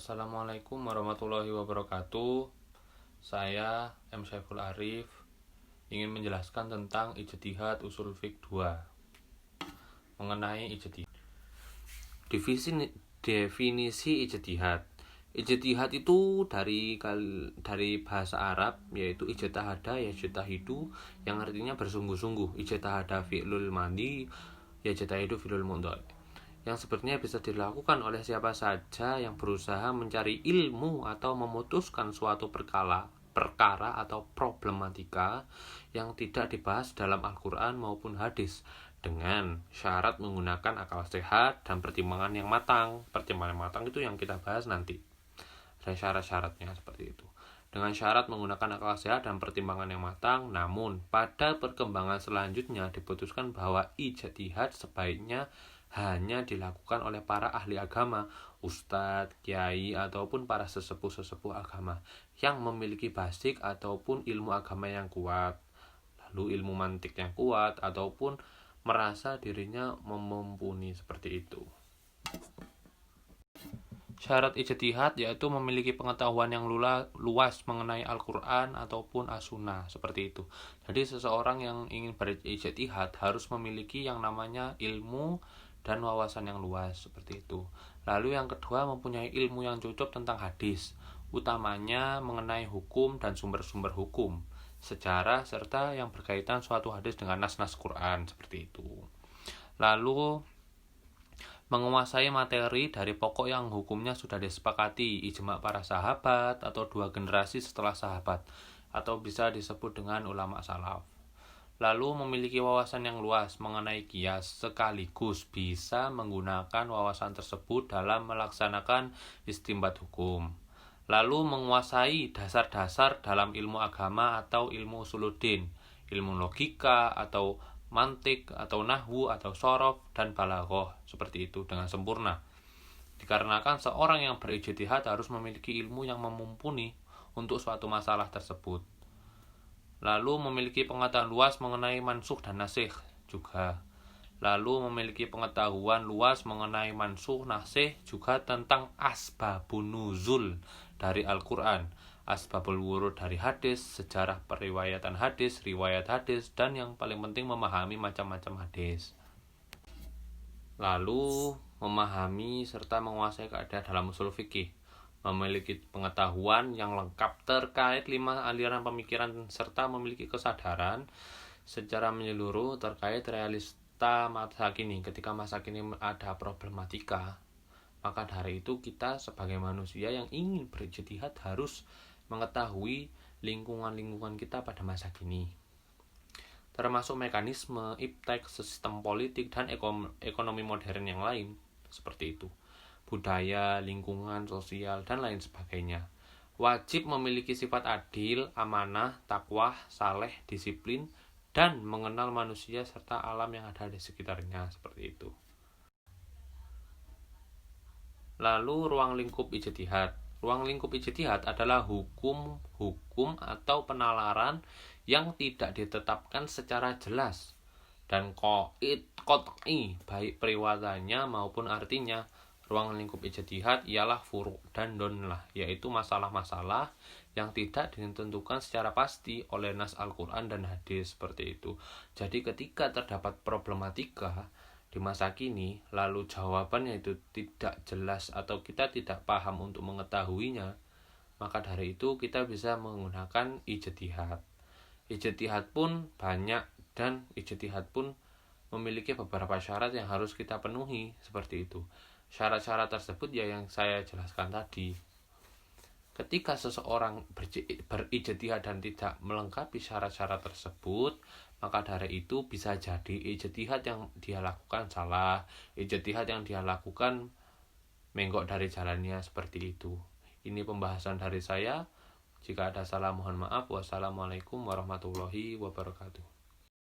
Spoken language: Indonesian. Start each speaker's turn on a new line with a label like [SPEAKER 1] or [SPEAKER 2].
[SPEAKER 1] Assalamualaikum warahmatullahi wabarakatuh. Saya M. Syaiful Arif ingin menjelaskan tentang ijtihad usul fiqh 2. Mengenai ijtihad. Definisi ijtihad. Ijtihad itu dari bahasa Arab, yaitu ijtihada yajtahidu, yang artinya bersungguh-sungguh. Ijtihada fi'lul madhi, yajtahidu fi'lul mudhari, yang sebenarnya bisa dilakukan oleh siapa saja yang berusaha mencari ilmu atau memutuskan suatu perkara atau problematika yang tidak dibahas dalam Al-Quran maupun hadis, dengan syarat menggunakan akal sehat dan pertimbangan yang matang. Pertimbangan yang matang itu yang kita bahas nanti. Ada syarat-syaratnya seperti itu. Dengan syarat menggunakan akal sehat dan pertimbangan yang matang, namun pada perkembangan selanjutnya diputuskan bahwa ijtihad sebaiknya hanya dilakukan oleh para ahli agama, ustadz, kiai, ataupun para sesepuh-sesepuh agama yang memiliki basic ataupun ilmu agama yang kuat, lalu ilmu mantik yang kuat, ataupun merasa dirinya mumpuni seperti itu. Syarat ijtihad yaitu memiliki pengetahuan yang luas mengenai Al-Quran ataupun As-Sunnah, seperti itu. Jadi seseorang yang ingin berijtihad harus memiliki yang namanya ilmu dan wawasan yang luas, seperti itu. Lalu yang kedua, mempunyai ilmu yang cukup tentang hadis, utamanya mengenai hukum dan sumber-sumber hukum, sejarah, serta yang berkaitan suatu hadis dengan nas-nas Quran, seperti itu. Lalu menguasai materi dari pokok yang hukumnya sudah disepakati, ijma para sahabat atau 2 generasi setelah sahabat, atau bisa disebut dengan ulama salaf. Lalu memiliki wawasan yang luas mengenai qiyas, sekaligus bisa menggunakan wawasan tersebut dalam melaksanakan istinbat hukum. Lalu menguasai dasar-dasar dalam ilmu agama atau ilmu usuluddin, ilmu logika atau mantik atau nahwu atau shorof dan balaghah, seperti itu dengan sempurna. Dikarenakan seorang yang berijtihad harus memiliki ilmu yang mumpuni untuk suatu masalah tersebut. Lalu memiliki pengetahuan luas mengenai mansukh dan nasikh juga. Lalu memiliki pengetahuan luas mengenai mansukh, nasikh, juga tentang asbabun nuzul dari Al-Quran, asbabul wurud dari hadis, sejarah periwayatan hadis, riwayat hadis, dan yang paling penting memahami macam-macam hadis. Lalu memahami serta menguasai kaidah dalam usul fikih, memiliki pengetahuan yang lengkap terkait 5 aliran pemikiran, serta memiliki kesadaran secara menyeluruh terkait realita masa kini. Ketika masa kini ada problematika, maka dari itu kita sebagai manusia yang ingin berijtihad harus mengetahui lingkungan-lingkungan kita pada masa kini, termasuk mekanisme, iptek, sistem politik, dan ekonomi modern yang lain, seperti itu, budaya, lingkungan, sosial, dan lain sebagainya. Wajib memiliki sifat adil, amanah, takwah, saleh, disiplin, dan mengenal manusia serta alam yang ada di sekitarnya, seperti itu. Lalu ruang lingkup ijtihad. Ruang lingkup ijtihad adalah hukum atau penalaran yang tidak ditetapkan secara jelas dan qot'i, baik periwayatnya maupun artinya. Ruang lingkup ijtihad ialah furu' dan donlah, yaitu masalah-masalah yang tidak ditentukan secara pasti oleh nas Al-Quran dan hadis, seperti itu. Jadi ketika terdapat problematika di masa kini, lalu jawabannya itu tidak jelas atau kita tidak paham untuk mengetahuinya, maka dari itu kita bisa menggunakan ijtihad. Ijtihad pun banyak, dan ijtihad pun memiliki beberapa syarat yang harus kita penuhi, seperti itu. Syarat-syarat tersebut ya yang saya jelaskan tadi. Ketika seseorang berijtihad dan tidak melengkapi syarat-syarat tersebut, maka dari itu bisa jadi ijtihad yang dia lakukan salah, ijtihad yang dia lakukan menggok dari jalannya, seperti itu. Ini pembahasan dari saya. Jika ada salah mohon maaf. Wassalamualaikum warahmatullahi wabarakatuh.